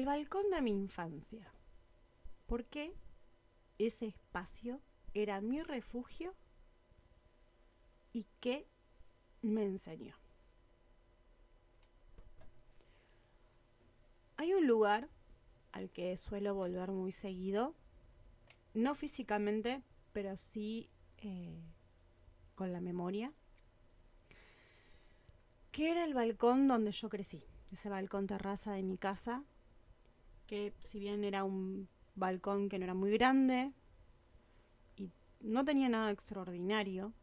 El balcón de mi infancia. ¿Por qué ese espacio era mi refugio y qué me enseñó? Hay un lugar al que suelo volver muy seguido, no físicamente, pero sí con la memoria, que era el balcón donde yo crecí, ese balcón terraza de mi casa, que si bien era un balcón que no era muy grande y no tenía nada extraordinario,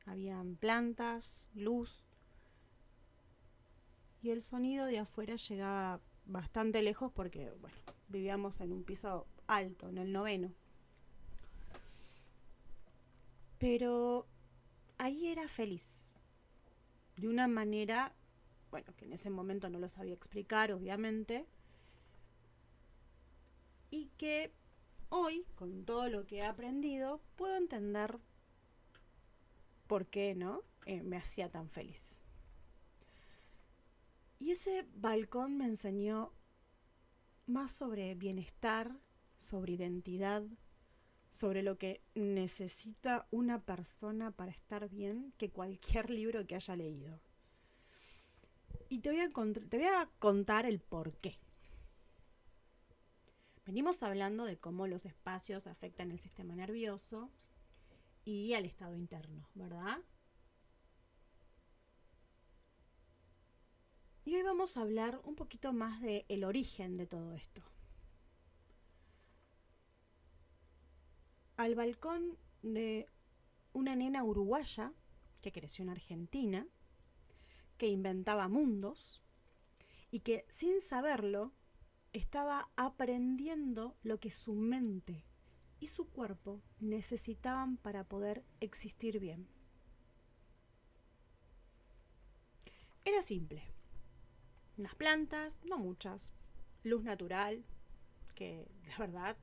habían plantas, luz y el sonido de afuera llegaba bastante lejos porque, bueno, vivíamos en un piso alto, en el 9º. Pero ahí era feliz, de una manera, bueno, que en ese momento no lo sabía explicar, obviamente, y que hoy, con todo lo que he aprendido, puedo entender por qué, ¿no? Me hacía tan feliz. Y ese balcón me enseñó más sobre bienestar, sobre identidad, sobre lo que necesita una persona para estar bien que cualquier libro que haya leído. Y te voy a contar el por qué. Venimos hablando de cómo los espacios afectan el sistema nervioso y al estado interno, ¿verdad? Y hoy vamos a hablar un poquito más del origen de todo esto. Al balcón de una nena uruguaya que creció en Argentina, que inventaba mundos y que sin saberlo estaba aprendiendo lo que su mente y su cuerpo necesitaban para poder existir bien. Era simple. Unas plantas, no muchas, luz natural, que la verdad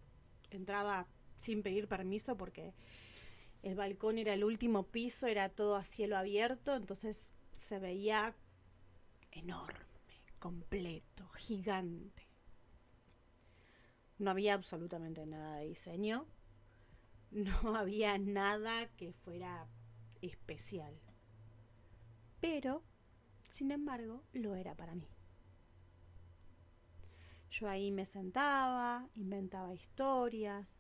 entraba sin pedir permiso porque el balcón era el último piso, era todo a cielo abierto, entonces se veía enorme, completo, gigante. No había absolutamente nada de diseño, no había nada que fuera especial, pero, sin embargo, lo era para mí. Yo ahí me sentaba, inventaba historias,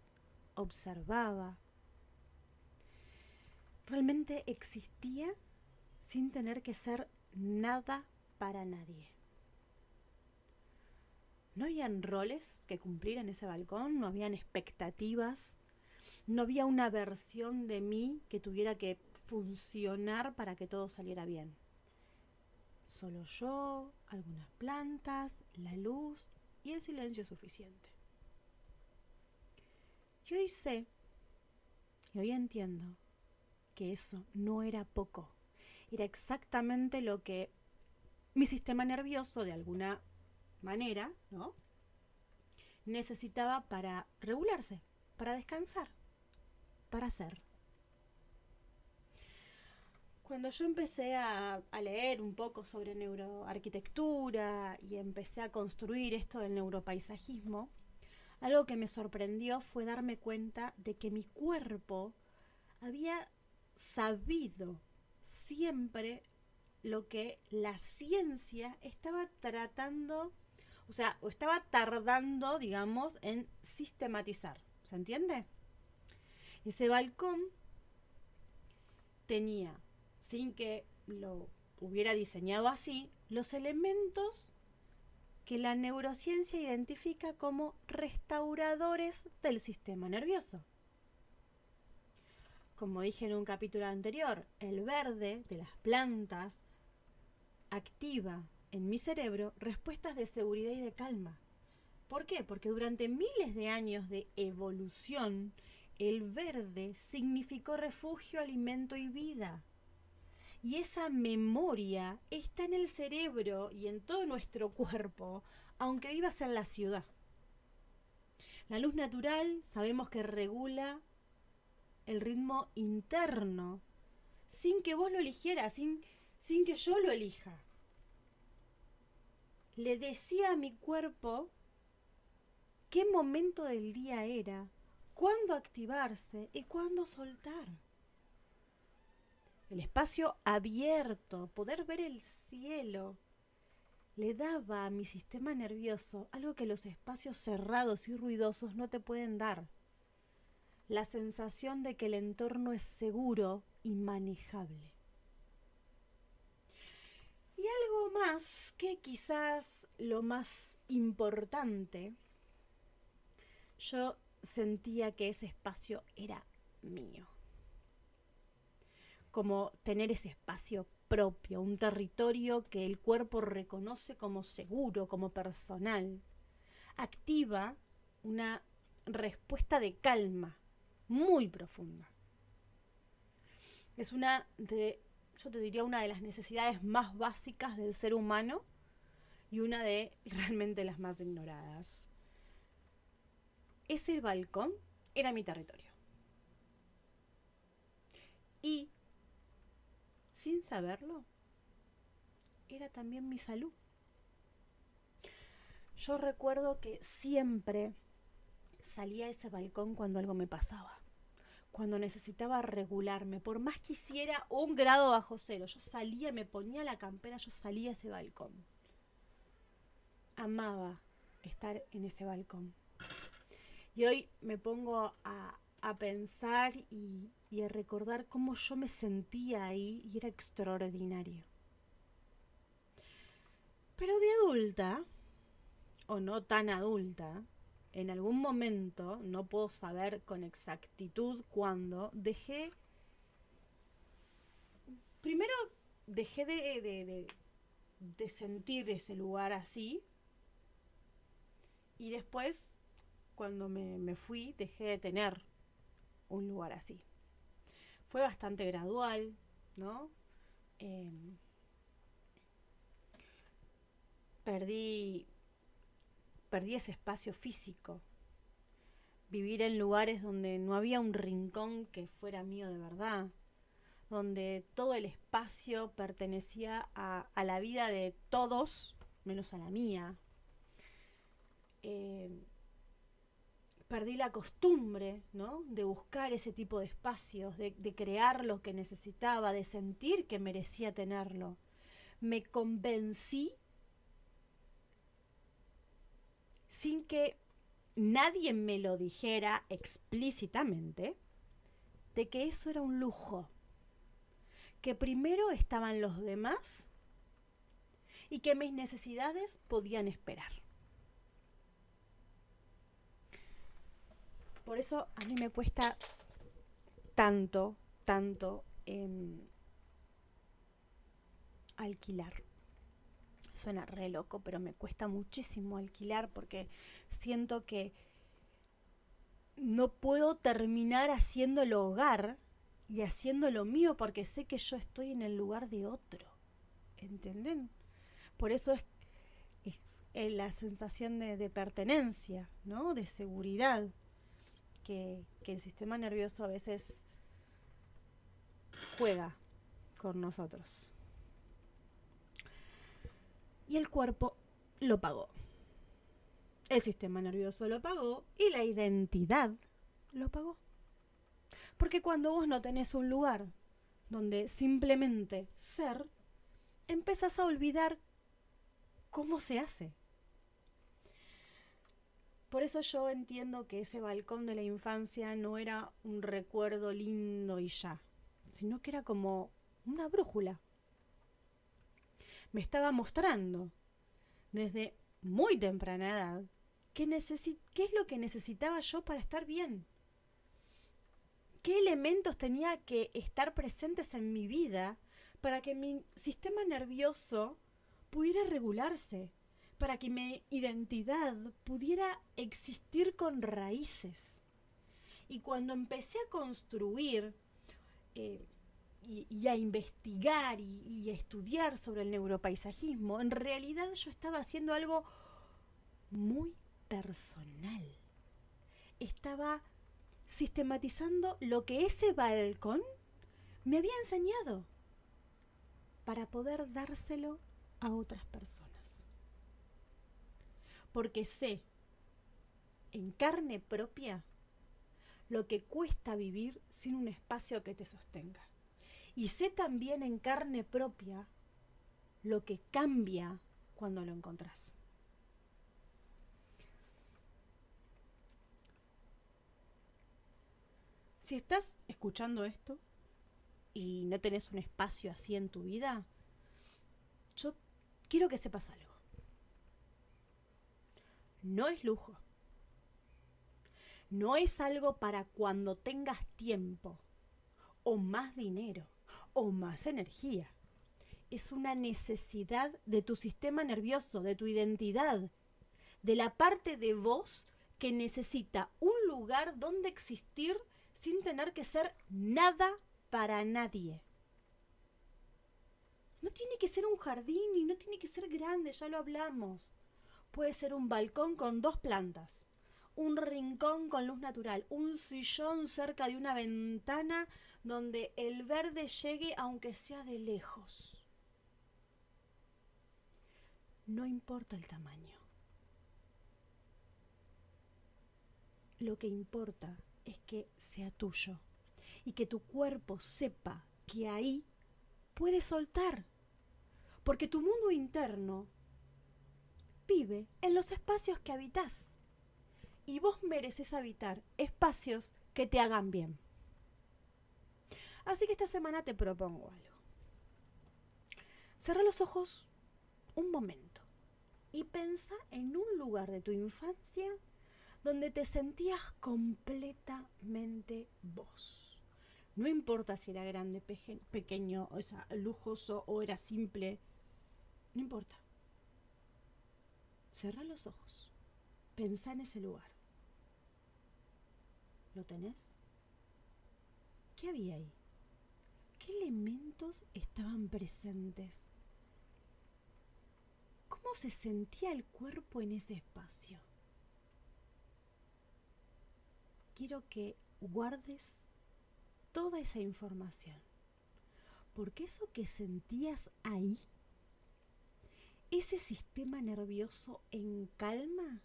observaba. Realmente existía sin tener que ser nada para nadie. No habían roles que cumplir en ese balcón, no habían expectativas, no había una versión de mí que tuviera que funcionar para que todo saliera bien. Solo yo, algunas plantas, la luz y el silencio suficiente. Y hoy sé, y hoy entiendo, que eso no era poco. Era exactamente lo que mi sistema nervioso, de alguna manera, ¿no?, necesitaba para regularse, para descansar, para ser. Cuando yo empecé a leer un poco sobre neuroarquitectura y empecé a construir esto del neuropaisajismo, algo que me sorprendió fue darme cuenta de que mi cuerpo había sabido siempre lo que la ciencia estaba tratando, o estaba tardando, digamos, en sistematizar. ¿Se entiende? Ese balcón tenía, sin que lo hubiera diseñado así, los elementos que la neurociencia identifica como restauradores del sistema nervioso. Como dije en un capítulo anterior, el verde de las plantas activa en mi cerebro respuestas de seguridad y de calma. ¿Por qué? Porque durante miles de años de evolución, el verde significó refugio, alimento y vida. Y esa memoria está en el cerebro y en todo nuestro cuerpo, aunque vivas en la ciudad. La luz natural sabemos que regula el ritmo interno, sin que vos lo eligieras, sin que yo lo elija. Le decía a mi cuerpo qué momento del día era, cuándo activarse y cuándo soltar. El espacio abierto, poder ver el cielo, le daba a mi sistema nervioso algo que los espacios cerrados y ruidosos no te pueden dar. La sensación de que el entorno es seguro y manejable. Y algo más que quizás lo más importante, yo sentía que ese espacio era mío. Como tener ese espacio propio, un territorio que el cuerpo reconoce como seguro, como personal. Activa una respuesta de calma muy profunda. Es yo te diría, una de las necesidades más básicas del ser humano y una de realmente las más ignoradas. Ese balcón era mi territorio. Y, sin saberlo, era también mi salud. Yo recuerdo que siempre salía a ese balcón cuando algo me pasaba, cuando necesitaba regularme, por más que hiciera 1 grado bajo cero, yo salía, me ponía la campera, yo salía a ese balcón. Amaba estar en ese balcón. Y hoy me pongo a pensar y a recordar cómo yo me sentía ahí y era extraordinario. Pero de adulta, o no tan adulta, en algún momento, no puedo saber con exactitud cuándo, primero dejé de sentir ese lugar así, y después, cuando me fui, dejé de tener un lugar así. Fue bastante gradual, ¿no? Perdí ese espacio físico. Vivir en lugares donde no había un rincón que fuera mío de verdad, donde todo el espacio pertenecía a la vida de todos, menos a la mía. Perdí la costumbre, ¿no?, de buscar ese tipo de espacios, de crear lo que necesitaba, de sentir que merecía tenerlo. Me convencí, sin que nadie me lo dijera explícitamente, de que eso era un lujo, que primero estaban los demás y que mis necesidades podían esperar. Por eso a mí me cuesta tanto alquilar. Suena re loco, pero me cuesta muchísimo alquilar porque siento que no puedo terminar haciendo el hogar y haciendo lo mío porque sé que yo estoy en el lugar de otro. ¿Entienden? Por eso es la sensación de pertenencia, ¿no?, de seguridad, que el sistema nervioso a veces juega con nosotros. Y el cuerpo lo pagó. El sistema nervioso lo pagó y la identidad lo pagó. Porque cuando vos no tenés un lugar donde simplemente ser, empezás a olvidar cómo se hace. Por eso yo entiendo que ese balcón de la infancia no era un recuerdo lindo y ya, sino que era como una brújula. Me estaba mostrando desde muy temprana edad qué es lo que necesitaba yo para estar bien. ¿Qué elementos tenía que estar presentes en mi vida para que mi sistema nervioso pudiera regularse? Para que mi identidad pudiera existir con raíces. Y cuando empecé a construir y a investigar y a estudiar sobre el neuropaisajismo, en realidad yo estaba haciendo algo muy personal. Estaba sistematizando lo que ese balcón me había enseñado para poder dárselo a otras personas. Porque sé en carne propia lo que cuesta vivir sin un espacio que te sostenga. Y sé también en carne propia lo que cambia cuando lo encontrás. Si estás escuchando esto y no tenés un espacio así en tu vida, yo quiero que sepas algo. No es lujo. No es algo para cuando tengas tiempo, o más dinero, o más energía. Es una necesidad de tu sistema nervioso, de tu identidad, de la parte de vos que necesita un lugar donde existir sin tener que ser nada para nadie. No tiene que ser un jardín y no tiene que ser grande, ya lo hablamos. Puede ser un balcón con 2 plantas, un rincón con luz natural, un sillón cerca de una ventana donde el verde llegue aunque sea de lejos. No importa el tamaño. Lo que importa es que sea tuyo y que tu cuerpo sepa que ahí puedes soltar. Porque tu mundo interno vive en los espacios que habitas. Y vos mereces habitar espacios que te hagan bien. Así que esta semana te propongo algo. Cerra los ojos un momento y pensa en un lugar de tu infancia donde te sentías completamente vos. No importa si era grande, pequeño, o sea, lujoso o era simple. No importa. Cerra los ojos. Pensá en ese lugar. ¿Lo tenés? ¿Qué había ahí? ¿Qué elementos estaban presentes? ¿Cómo se sentía el cuerpo en ese espacio? Quiero que guardes toda esa información, porque eso que sentías ahí, ese sistema nervioso en calma,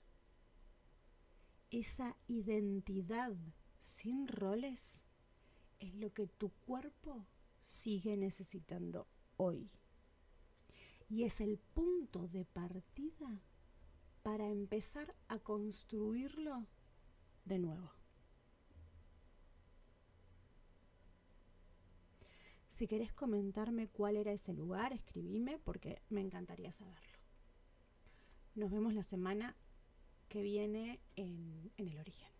esa identidad sin roles, es lo que tu cuerpo sigue necesitando hoy. Y es el punto de partida para empezar a construirlo de nuevo. Si querés comentarme cuál era ese lugar, escribime porque me encantaría saberlo. Nos vemos la semana que viene en El Origen.